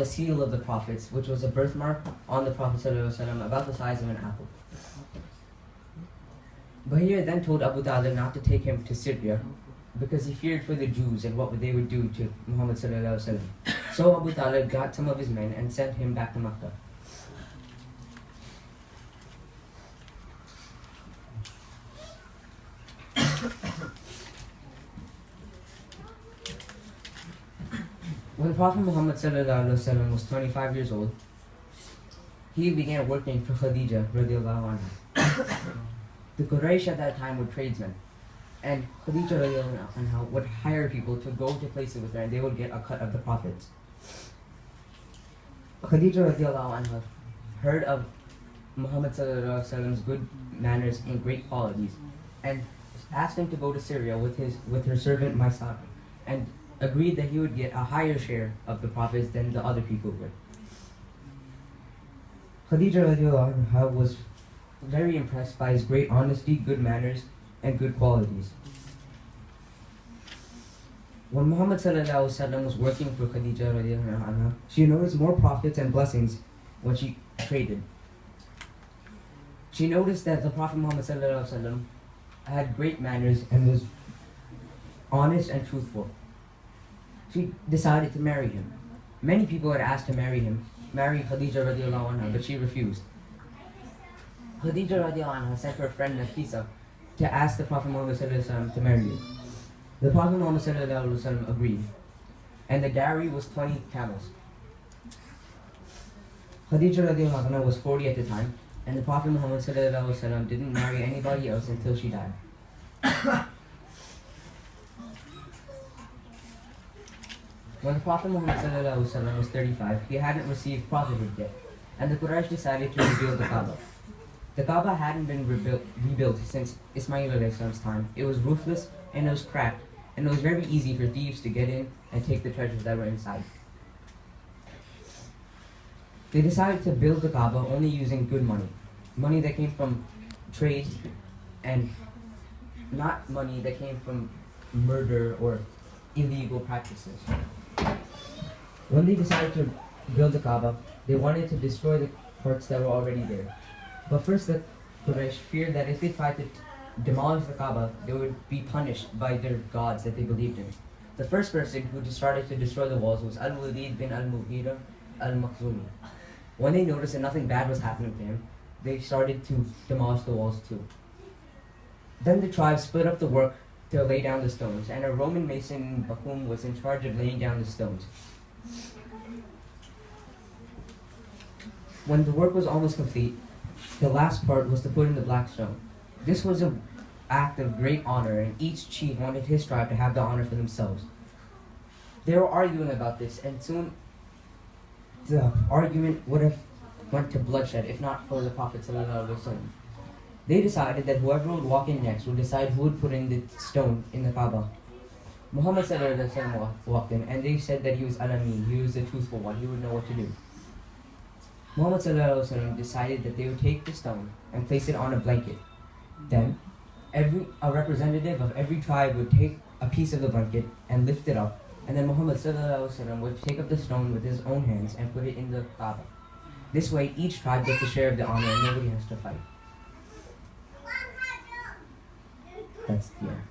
the seal of the prophets, which was a birthmark on the Prophet ﷺ about the size of an apple. Bahir then told Abu Talib not to take him to Syria because he feared for the Jews and what they would do to Muhammad ﷺ. So Abu Talib got some of his men and sent him back to Makkah. When Prophet Muhammad ﷺ was 25 years old, he began working for Khadija radiallahu anha. The Quraysh at that time were tradesmen, and Khadija radiallahu anha would hire people to go to places with her and they would get a cut of the profits. Khadija radiallahu anha heard of Muhammad ﷺ's good manners and great qualities and asked him to go to Syria with her servant Maisar, and agreed that he would get a higher share of the profits than the other people would. Khadija radiallahu anha was very impressed by his great honesty, good manners, and good qualities. When Muhammad ﷺ was working for Khadija radiallahu anha, she noticed more profits and blessings when she traded. She noticed that the Prophet Muhammad ﷺ had great manners and was honest and truthful. She decided to marry him. Many people had asked to marry Khadija radiallahu anha, but she refused. Khadija radiallahu anha sent her friend Nafisa to ask the Prophet Muhammad ﷺ to marry her. The Prophet Muhammad ﷺ agreed, and the dowry was 20 camels. Khadija radiallahu anha was 40 at the time, and the Prophet Muhammad ﷺ didn't marry anybody else until she died. When the Prophet Muhammad ﷺ was 35, he hadn't received prophethood yet, and the Quraysh decided to rebuild the Kaaba. The Kaaba hadn't been rebuilt since Ismail a.s. time. It was roofless and it was cracked, and it was very easy for thieves to get in and take the treasures that were inside. They decided to build the Kaaba only using good money that came from trade, and not money that came from murder or illegal practices. When they decided to build the Kaaba, they wanted to destroy the parts that were already there. But first the Quraysh feared that if they tried to demolish the Kaaba, they would be punished by their gods that they believed in. The first person who started to destroy the walls was Al-Walid bin Al-Mughira Al-Makhzumi. When they noticed that nothing bad was happening to him, they started to demolish the walls too. Then the tribe split up the work to lay down the stones, and a Roman mason Bakum was in charge of laying down the stones. When the work was almost complete, the last part was to put in the black stone. This was an act of great honor, and each chief wanted his tribe to have the honor for themselves. They were arguing about this, and soon the argument would have went to bloodshed if not for the Prophet ﷺ. They decided that whoever would walk in next would decide who would put in the stone in the Kaaba. Muhammad ﷺ walked in, and they said that he was Al-Amin, he was the truthful one, he would know what to do. Muhammad ﷺ decided that they would take the stone and place it on a blanket. Then, a representative of every tribe would take a piece of the blanket and lift it up, and then Muhammad ﷺ would take up the stone with his own hands and put it in the Kaaba. This way, each tribe gets a share of the honor and nobody has to fight. That's the end.